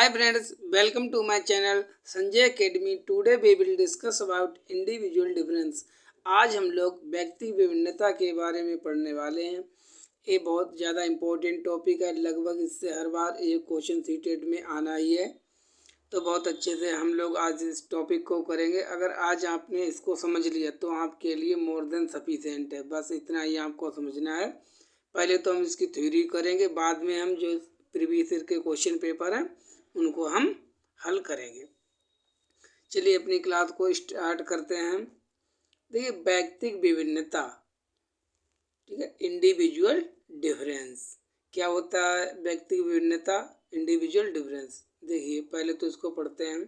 Hi friends, welcome to my channel Sanjay academy. Today we will discuss about individual difference. आज हम लोग व्यक्ति विभिन्नता के बारे में पढ़ने वाले हैं। ये बहुत ज़्यादा इम्पोर्टेंट टॉपिक है, लगभग इससे हर बार एक क्वेश्चन सीटेट में आना ही है, तो बहुत अच्छे से हम लोग आज इस टॉपिक को करेंगे। अगर आज आपने इसको समझ लिया तो आपके लिए मोर देन सफिशिएंट है, बस इतना ही आपको समझना है। पहले तो हम इसकी थ्योरी करेंगे, बाद में हम जो प्रीवियस ईयर के क्वेश्चन पेपर हैं उनको हम हल करेंगे। चलिए अपनी क्लास को स्टार्ट करते हैं। देखिए, व्यक्तिक विभिन्नता, ठीक है, इंडिविजुअल डिफरेंस। क्या होता है व्यक्तिक विभिन्नता, इंडिविजुअल डिफरेंस? देखिए पहले तो इसको पढ़ते हैं।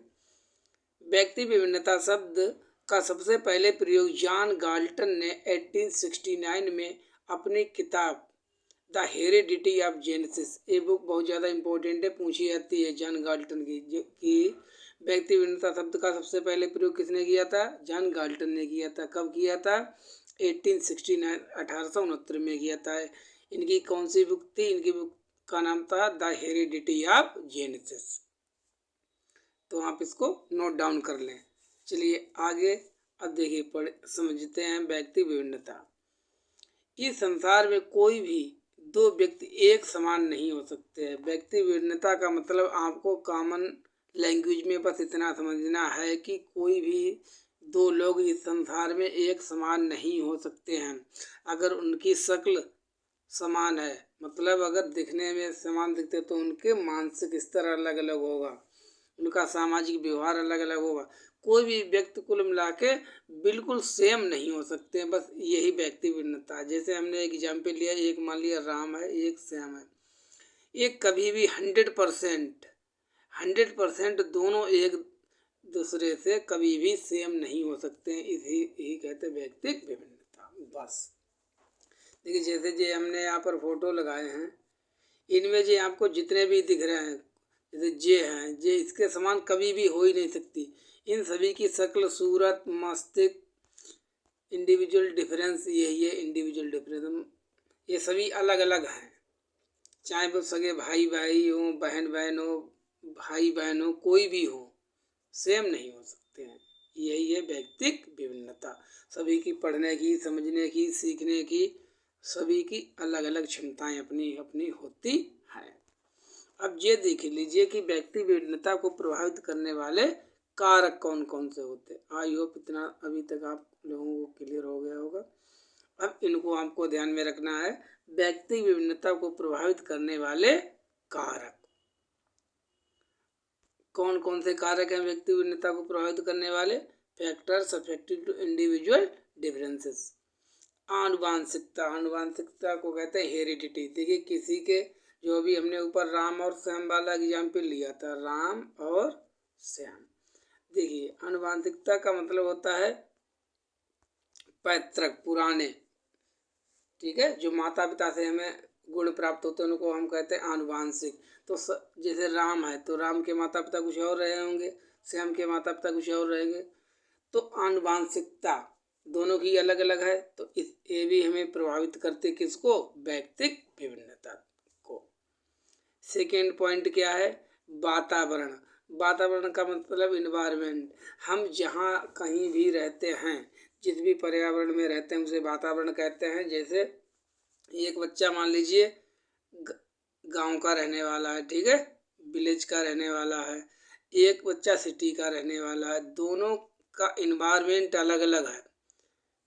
व्यक्ति विभिन्नता शब्द का सबसे पहले प्रयोग जॉन गाल्टन ने 1869 में अपनी किताब द हेरिडिटी ऑफ जेनेसिस, ये बुक बहुत ज़्यादा इंपॉर्टेंट है, पूछी जाती है जॉन गाल्टन की, जो कि व्यक्ति विभिन्नता शब्द का सबसे पहले प्रयोग किसने किया था? जॉन गाल्टन ने किया था। कब किया था? 1869, 1869 में किया था। इनकी कौन सी बुक थी? इनकी बुक का नाम था द हेरिडिटी ऑफ जेनेसिस। तो आप इसको नोट डाउन कर लें। चलिए आगे अब देखिए पढ़ समझते हैं व्यक्ति विभिन्नता। इस संसार में कोई भी दो व्यक्ति एक समान नहीं हो सकते हैं। व्यक्ति विभिन्नता का मतलब आपको कॉमन लैंग्वेज में बस इतना समझना है कि कोई भी दो लोग इस संसार में एक समान नहीं हो सकते हैं। अगर उनकी शक्ल समान है, मतलब अगर दिखने में समान दिखते तो उनके मानसिक स्तर अलग अलग होगा, उनका सामाजिक व्यवहार अलग अलग होगा। कोई भी व्यक्ति कुल मिला के बिल्कुल सेम नहीं हो सकते हैं, बस यही व्यक्ति भिन्नता है। जैसे हमने एक एग्जाम्पल लिया, एक मान लिया राम है, एक श्याम है। एक कभी भी 100% दोनों एक दूसरे से कभी भी सेम नहीं हो सकते हैं। यही कहते हैं व्यक्तिक विभिन्नता। बस देखिए, जैसे जे हमने यहाँ पर फोटो लगाए हैं, इनमें जो आपको जितने भी दिख रहे हैं, जैसे जे हैं, जे इसके समान कभी भी हो ही नहीं सकती। इन सभी की शक्ल, सूरत, मस्तिष्क, इंडिविजुअल डिफरेंस, यही है इंडिविजुअल डिफरेंस। ये सभी अलग अलग हैं, चाहे वो सगे भाई भाई हो, बहन बहन हो, भाई बहन हो, कोई भी हो, सेम नहीं हो सकते हैं। यही है व्यक्तिक विभिन्नता। सभी की पढ़ने की, समझने की, सीखने की, सभी की अलग अलग क्षमताएं अपनी अपनी होती हैं। अब ये देख लीजिए कि व्यक्ति विभिन्नता को प्रभावित करने वाले कारक कौन कौन से होते हैं। आई होप इतना अभी तक आप लोगों को क्लियर हो गया होगा। अब इनको आपको ध्यान में रखना है। व्यक्ति विभिन्नता को प्रभावित करने वाले कारक कौन कौन से कारक हैं व्यक्ति विभिन्नता को प्रभावित करने वाले? Factors affecting to individual differences. आनुवांशिकता, आनुवांशिकता को कहते हैं हेरिडिटी। देखिए, किसी के, जो भी हमने ऊपर राम और श्याम वाला एग्जाम्पल लिया था, राम और श्याम। देखिए, आनुवांशिकता का मतलब होता है पैतृक, पुराने, ठीक है, जो माता पिता से हमें गुण प्राप्त होते हैं उनको हम कहते हैं आनुवांशिक। तो जैसे राम है तो राम के माता पिता कुछ और रहे होंगे, श्याम के माता पिता कुछ और रहेंगे। तो आनुवांशिकता दोनों की अलग अलग है, तो ये भी हमें प्रभावित करते किसको? व्यक्तिक विभिन्नता को। सेकेंड पॉइंट क्या है? वातावरण। वातावरण का मतलब इन्वायरमेंट। हम जहाँ कहीं भी रहते हैं, जिस भी पर्यावरण में रहते हैं उसे वातावरण कहते हैं। जैसे एक बच्चा मान लीजिए गांव का रहने वाला है, ठीक है, विलेज का रहने वाला है, एक बच्चा सिटी का रहने वाला है। दोनों का इन्वायरमेंट अलग अलग है।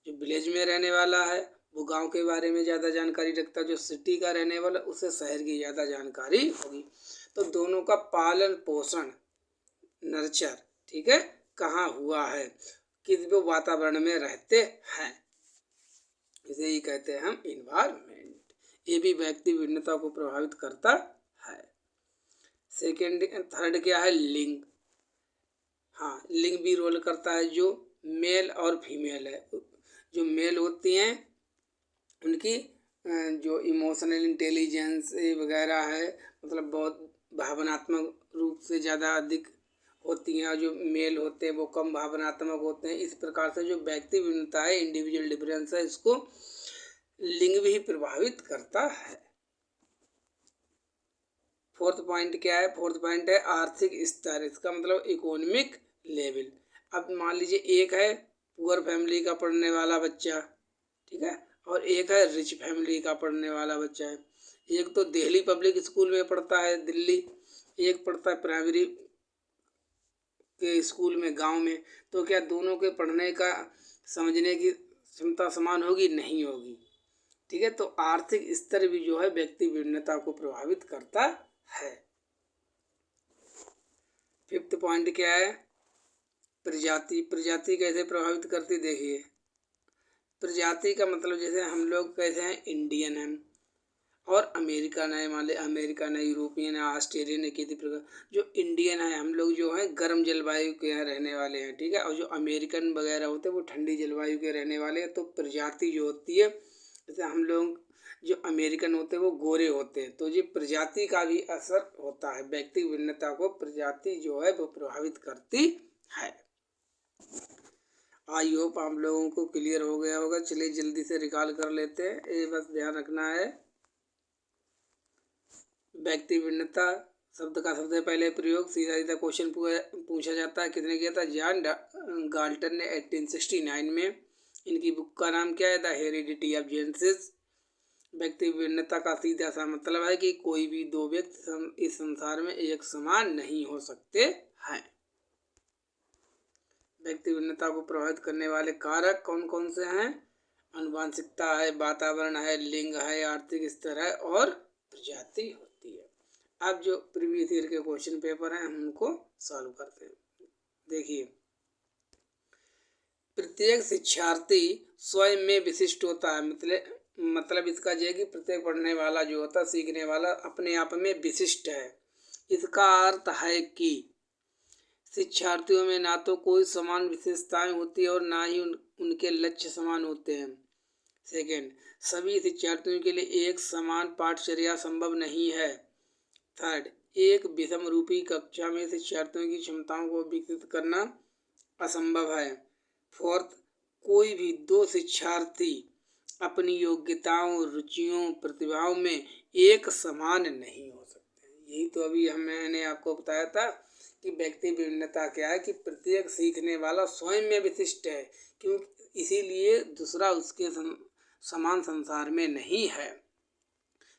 जो विलेज में रहने वाला है वो गांव के बारे में ज़्यादा जानकारी रखता है, जो सिटी का रहने वाला उसे शहर की ज़्यादा जानकारी होगी। तो दोनों का पालन पोषण, नर्चर, ठीक है, कहाँ हुआ है, किस वो वातावरण में रहते हैं, इसे ही कहते हैं हम इन्वायरमेंट। ये भी व्यक्ति विभिन्नता को प्रभावित करता है। सेकेंड, थर्ड क्या है? लिंग। हाँ, लिंग भी रोल करता है। जो मेल और फीमेल है, जो मेल होती हैं उनकी जो इमोशनल इंटेलिजेंस वगैरह है, मतलब बहुत भावनात्मक रूप से ज़्यादा अधिक होती हैं, और जो मेल होते हैं वो कम भावनात्मक होते हैं। इस प्रकार से जो व्यक्ति विभिन्नता है, इंडिविजुअल डिफरेंस है, इसको लिंग भी प्रभावित करता है। फोर्थ पॉइंट क्या है? फोर्थ पॉइंट है आर्थिक स्तर, इसका मतलब इकोनॉमिक लेवल। अब मान लीजिए एक है पुअर फैमिली का पढ़ने वाला बच्चा, ठीक है, और एक है रिच फैमिली का पढ़ने वाला बच्चा है। एक तो दिल्ली पब्लिक स्कूल में पढ़ता है दिल्ली, एक पढ़ता है प्राइमरी के स्कूल में गांव में। तो क्या दोनों के पढ़ने का समझने की क्षमता समान होगी? नहीं होगी, ठीक है। तो आर्थिक स्तर भी जो है व्यक्ति विभिन्नता को प्रभावित करता है। फिफ्थ पॉइंट क्या है? प्रजाति। प्रजाति कैसे प्रभावित करती? देखिए, प्रजाति का मतलब जैसे हम लोग कैसे हैं, इंडियन हैं और अमेरिकन है, मान ली अमेरिकन है, यूरोपियन है, ऑस्ट्रेलियन है, किसी प्रकार। जो इंडियन है हम लोग जो है गर्म जलवायु के यहाँ रहने वाले हैं, ठीक है, और जो अमेरिकन वगैरह होते हैं वो ठंडी जलवायु के रहने वाले हैं। तो प्रजाति जो होती है, जैसे हम लोग जो अमेरिकन होते हैं वो गोरे होते हैं, तो ये प्रजाति का भी असर होता है। व्यक्ति भिन्नता को प्रजाति जो है वो प्रभावित करती है। आई होप आप लोगों को क्लियर हो गया होगा। चलिए जल्दी से रिकॉल कर लेते हैं, ये बस ध्यान रखना है। व्यक्ति भिन्नता शब्द का सबसे पहले प्रयोग सीधा सीधा क्वेश्चन पूछा जाता है, किसने किया था? जॉन गाल्टन ने 1869 में। इनकी बुक का नाम क्या है? The heredity of genesis. व्यक्ति भिन्नता का सीधा सा मतलब है कि कोई भी दो व्यक्ति इस संसार में एक समान नहीं हो सकते हैं। व्यक्ति भिन्नता को प्रभावित करने वाले कारक कौन कौन से हैं? आनुवंशिकता है, वातावरण है, लिंग है, आर्थिक स्तर है और प्रजाति होती है। अब जो प्रीवियस ईयर के क्वेश्चन पेपर हैं हम उनको सॉल्व करते हैं। देखिए, प्रत्येक शिक्षार्थी स्वयं में विशिष्ट होता है। मतलब इसका यह है कि प्रत्येक पढ़ने वाला जो होता है, सीखने वाला अपने आप में विशिष्ट है। इसका अर्थ है कि शिक्षार्थियों में ना तो कोई समान विशेषताएं होती है और ना ही उनके लक्ष्य समान होते हैं। सेकेंड, सभी शिक्षार्थियों के लिए एक समान पाठचर्या संभव नहीं है। थर्ड, एक विषम रूपी कक्षा में शिक्षार्थियों की क्षमताओं को विकसित करना असंभव है। फोर्थ, कोई भी दो शिक्षार्थी अपनी योग्यताओं, रुचियों, प्रतिभाओं में एक समान नहीं हो सकते। यही तो अभी मैंने आपको बताया था कि व्यक्ति विभिन्नता क्या है कि प्रत्येक सीखने वाला स्वयं में विशिष्ट है, क्योंकि इसीलिए दूसरा उसके समान संसार में नहीं है।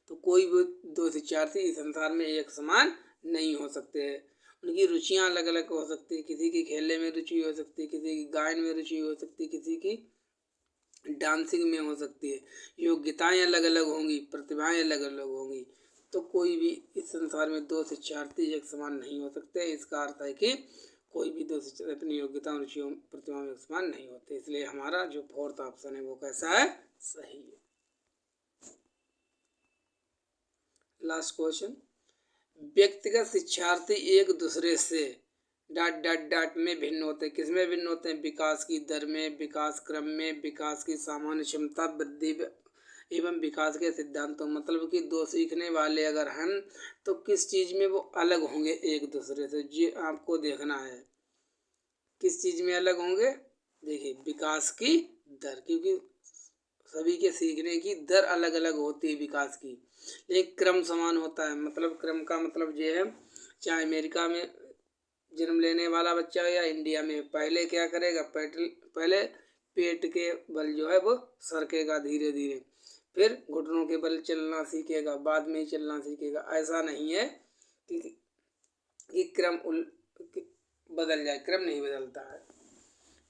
तो कोई भी दो शिक्षार्थी इस संसार में एक समान नहीं हो सकते हैं। उनकी रुचियां अलग अलग हो सकती है, किसी की खेलने में रुचि हो सकती है, किसी की गायन में रुचि हो सकती है, किसी की डांसिंग में हो सकती है। योग्यताएं अलग अलग होंगी, प्रतिभाएं अलग अलग होंगी। तो कोई भी इस संसार में दो शिक्षार्थी एक समान नहीं हो सकते। इसका अर्थ है कि कोई भी दो शिक्षार्थी अपनी योग्यता, रुचियों, प्रतिभाओं में एक समान नहीं होते। इसलिए हमारा जो फोर्थ ऑप्शन है वो कैसा है? सही है। लास्ट क्वेश्चन, व्यक्तिगत शिक्षार्थी एक दूसरे से डॉट डॉट डॉट में भिन्न होते हैं। किसमें भिन्न होते हैं? विकास की दर में, विकास क्रम में, विकास की सामान्य क्षमता, वृद्धि एवं विकास के सिद्धांतों। मतलब कि दो सीखने वाले अगर हैं तो किस चीज़ में वो अलग होंगे एक दूसरे से, ये आपको देखना है। किस चीज़ में अलग होंगे? देखिए, विकास की दर, क्योंकि सभी के सीखने की दर अलग अलग होती है विकास की, लेकिन क्रम समान होता है। मतलब क्रम का मतलब ये है, चाहे अमेरिका में जन्म लेने वाला बच्चा या इंडिया में, पहले क्या करेगा? पहले पेट के बल जो है वो सरकेगा धीरे धीरे, फिर घुटनों के बल चलना सीखेगा, बाद में ही चलना सीखेगा। ऐसा नहीं है कि क्रम बदल जाए, क्रम नहीं बदलता है।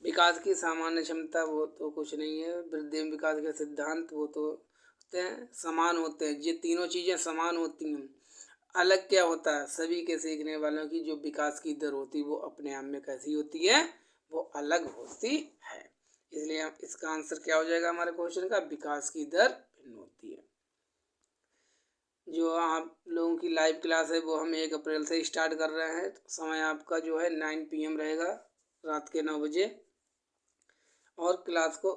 विकास की सामान्य क्षमता वो तो कुछ नहीं है। वृद्धि एवं विकास के सिद्धांत वो तो होते हैं, समान होते हैं। ये तीनों चीज़ें समान होती हैं। अलग क्या होता है? सभी के सीखने वालों की जो विकास की दर होती है वो अपने आप में कैसी होती है? वो अलग होती है। इसलिए इसका आंसर क्या हो जाएगा हमारे क्वेश्चन का? विकास की दर भिन्न होती है। जो आप लोगों की लाइव क्लास है वो हम 1 अप्रैल से स्टार्ट कर रहे हैं। समय आपका जो है 9 PM रहेगा, रात के 9 बजे। और क्लास को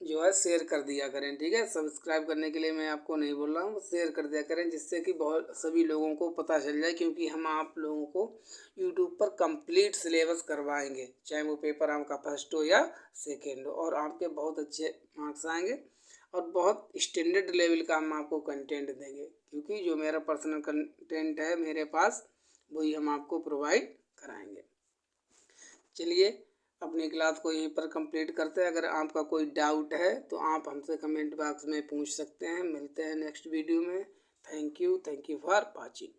जो है शेयर कर दिया करें, ठीक है। सब्सक्राइब करने के लिए मैं आपको नहीं बोल रहा हूँ, शेयर कर दिया करें, जिससे कि बहुत सभी लोगों को पता चल जाए। क्योंकि हम आप लोगों को यूट्यूब पर कंप्लीट सिलेबस करवाएंगे, चाहे वो पेपर आपका फर्स्ट हो या सेकेंड हो, और आपके बहुत अच्छे मार्क्स आएंगे। और बहुत स्टैंडर्ड लेवल का हम आपको कंटेंट देंगे, क्योंकि जो मेरा पर्सनल कंटेंट है मेरे पास वही हम आपको प्रोवाइड कराएंगे। चलिए अपनी क्लास को यहीं पर कंप्लीट करते हैं। अगर आपका कोई डाउट है तो आप हमसे कमेंट बॉक्स में पूछ सकते हैं। मिलते हैं नेक्स्ट वीडियो में। Thank you for watching.